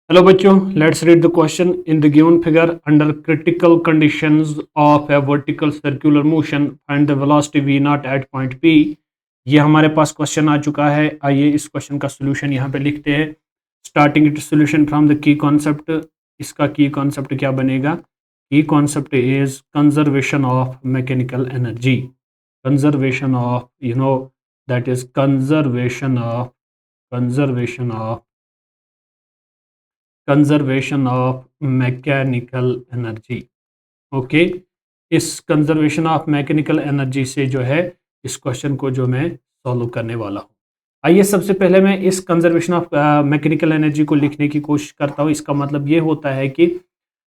Hello बच्चों, let's read the question in the given figure. Under critical conditions of a vertical circular motion, find the velocity v naught at point P. ये हमारे पास question आ चुका है। आइए इस question का solution यहाँ पे लिखते हैं। Starting it solution from the key concept. इसका की कॉन्सेप्ट क्या बनेगा? की concept is conservation of mechanical energy. Conservation of that is conservation of mechanical energy. Okay, इस कंजर्वेशन ऑफ मैकेनिकल एनर्जी से जो है इस क्वेश्चन को जो मैं सॉल्व करने वाला हूँ। आइए सबसे पहले मैं इस कंजर्वेशन ऑफ मैकेनिकल एनर्जी को लिखने की कोशिश करता हूँ। इसका मतलब ये होता है कि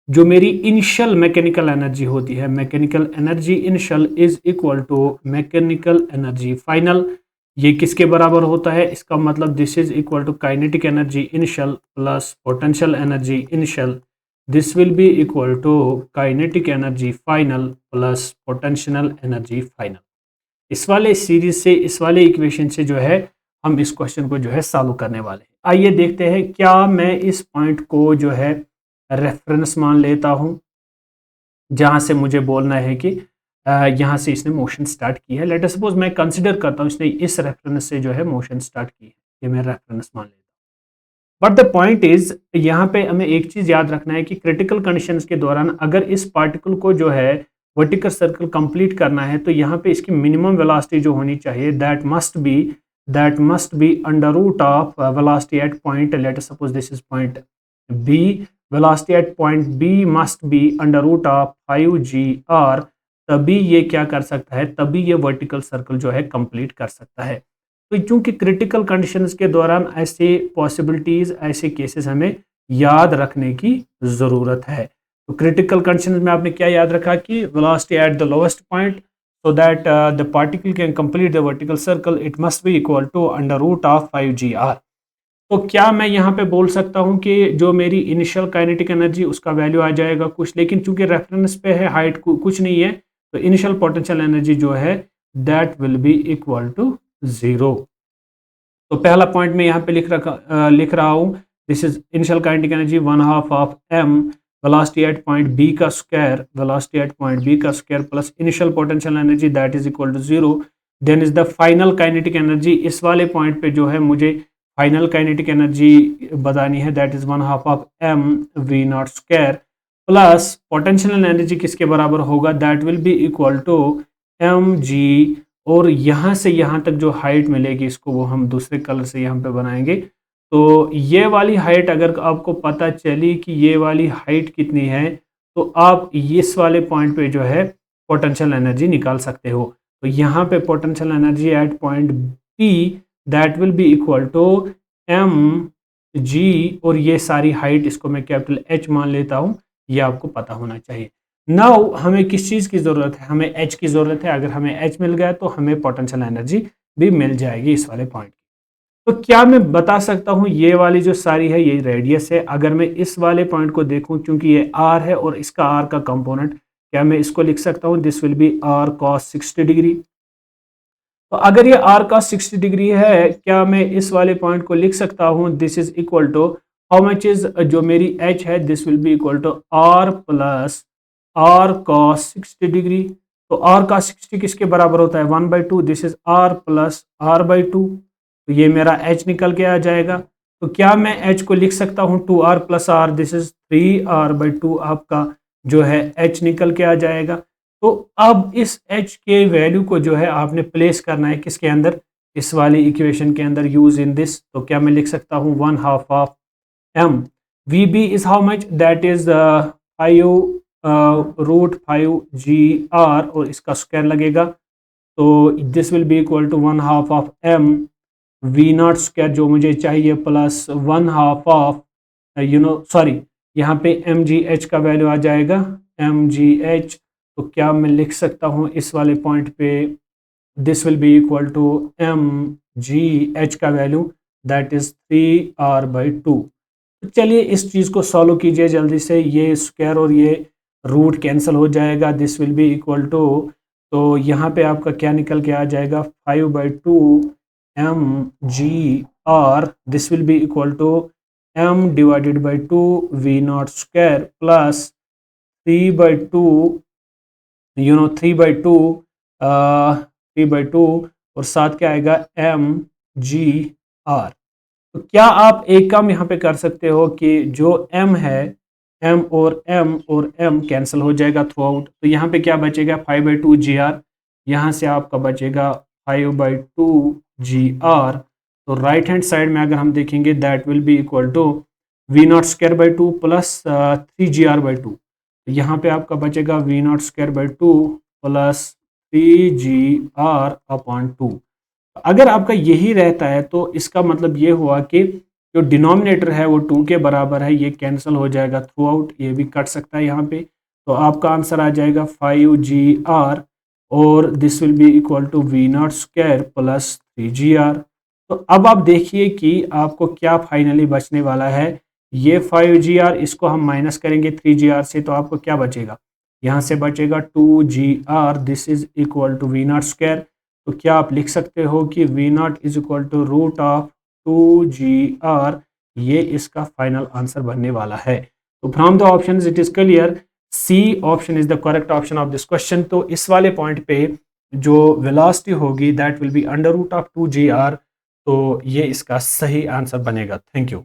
जो मेरी इनिशियल मैकेनिकल एनर्जी होती है, mechanical energy initial is equal to mechanical energy final. ये किसके बराबर होता है? इसका मतलब this is equal to kinetic energy initial plus potential energy initial. This will be equal to kinetic energy final plus potential energy final. इस वाले series से, इस वाले इक्वेशन से जो है हम इस क्वेश्चन को जो है सॉल्व करने वाले हैं। आइए देखते हैं, क्या मैं इस पॉइंट को जो है रेफरेंस मान लेता हूं जहां से मुझे बोलना है कि यहाँ से इसने मोशन स्टार्ट की है। लेट अस सपोज मैं कंसिडर करता हूँ इसने इस रेफरेंस से जो है मोशन स्टार्ट की है, ये मैं रेफरेंस मान लेता हूँ। बट द पॉइंट इज, यहाँ पे हमें एक चीज याद रखना है कि क्रिटिकल कंडीशंस के दौरान अगर इस पार्टिकल को जो है वर्टिकल सर्कल कंप्लीट करना है तो यहाँ पे इसकी मिनिमम वेलोसिटी जो होनी चाहिए that must be under root of velocity at point, let us suppose this is point B. Velocity at point B must be under root of 5g r। तभी ये क्या कर सकता है, तभी ये वर्टिकल सर्कल जो है कंप्लीट कर सकता है। तो चूंकि क्रिटिकल कंडीशंस के दौरान ऐसे पॉसिबिलिटीज, ऐसे केसेस हमें याद रखने की जरूरत है। तो क्रिटिकल कंडीशंस में आपने क्या याद रखा कि velocity at the lowest point so that the particle can complete the vertical circle, it must be equal to under root of 5g r। तो क्या मैं यहाँ पे बोल सकता हूँ कि जो मेरी इनिशियल काइनेटिक एनर्जी उसका वैल्यू आ जाएगा कुछ, लेकिन चूंकि रेफरेंस पे है, हाइट कुछ नहीं है, तो इनिशियल पोटेंशियल एनर्जी जो है that will be equal to 0। तो पहला पॉइंट मैं यहाँ पे लिख रहा हूँ, this is initial kinetic energy 1/2 of m velocity at point B का square, velocity at point B का square plus initial potential energy that is equal to 0। Then is the final kinetic energy. इस वाले point पे जो है मुझे final kinetic energy बतानी है, that is 1/2 of m v naught square plus potential energy किसके बराबर होगा, that will be equal to mg। और यहाँ से यहाँ तक जो हाइट मिलेगी इसको वो हम दूसरे कलर से यहाँ पे बनाएंगे। तो ये वाली हाइट अगर आपको पता चली कि ये वाली हाइट कितनी है, तो आप इस वाले पॉइंट पे जो है पोटेंशियल एनर्जी निकाल सकते हो। तो यहाँ पे potential energy at point P that will be equal to mg, और ये सारी हाइट इसको मैं कैपिटल H मान लेता हूँ, ये आपको पता होना चाहिए। नाउ हमें किस चीज़ की ज़रूरत है? हमें H की ज़रूरत है। अगर हमें H मिल गया तो हमें पोटेंशियल एनर्जी भी मिल जाएगी इस वाले पॉइंट। तो क्या मैं बता सकता हूँ ये वाली जो सारी है ये रेडियस है। अगर मैं इस वाले पॉइंट को देखूं, क्योंकि ये r है और इसका r का कंपोनेंट, क्या मैं इसको लिख सकता हूँ, this will B r cos 60 degree. तो अगर ये r cos 60 डिग्री है, क्या मैं इस वाले पॉइंट को लिख सकता हूँ, this is equal to how much is, जो मेरी h है this will be equal to r plus r cos 60 degree. तो r cos 60 किसके बराबर होता है, 1/2, this is r plus r/2। तो ये मेरा h निकल के आ जाएगा। तो क्या मैं h को लिख सकता हूँ 2r plus r, this is 3r/2, आपका जो है h निकल के आ जाएगा। तो अब इस h के वैल्यू को जो है आपने प्लेस करना है किसके अंदर, इस वाली इक्वेशन के अंदर, यूज इन दिस। तो क्या मैं लिख सकता हूँ 1/2 of m vb is how much, that is 5√5g r, और इसका स्क्वायर लगेगा। तो this will be equal to 1/2 of m v naught square जो मुझे चाहिए प्लस 1/2 ऑफ सॉरी, यहाँ पे mgh का वैल्यू आ जाएगा mgh। तो क्या मैं लिख सकता हूँ इस वाले पॉइंट पे, this will be equal to mgh का वैल्यू दैट इज 3r/2। तो चलिए इस चीज़ को सॉल्व कीजिए जल्दी से। ये स्क्वायर और ये रूट कैंसिल हो जाएगा, this will be equal to, तो यहाँ पे आपका क्या निकल के आ जाएगा, 5/2 mg r, this will be equal to m divided by 2 v naught square plus 3/2 3/2 3/2 और साथ क्या आएगा mg/r। तो क्या आप एक काम यहाँ पे कर सकते हो कि जो m है m कैंसिल हो जाएगा थ्रू आउट, तो यहाँ पे क्या बचेगा 5/2 gr, यहाँ से आपका बचेगा 5/2 gr। तो राइट हैंड साइड में अगर हम देखेंगे that will be equal to v naught square by 2 plus 3gr/2। तो यहाँ पे आपका बचेगा v naught square by 2 plus 3gr/2। अगर आपका यही रहता है तो इसका मतलब ये हुआ कि जो डिनोमिनेटर है वो 2 के बराबर है, ये कैंसिल हो जाएगा थ्रू आउट, ये भी कट सकता है यहाँ पे। तो आपका आंसर आ जाएगा 5gr और this will be equal to v naught square plus 3gr। तो अब आप देखिए कि आपको क्या फाइनली बचने वाला है। ये 5gr, इसको हम माइनस करेंगे 3gr से, तो आपको क्या बचेगा, यहाँ से बचेगा 2gr, this is equal to v naught square. तो क्या आप लिख सकते हो कि v naught is equal to root of 2gr, ये इसका फाइनल आंसर बनने वाला है। तो from the option it is clear C option is the correct option of this question. तो इस वाले पॉइंट पे जो वेलोसिटी होगी that will be under root of 2gr, तो ये इसका सही आंसर बनेगा। Thank you.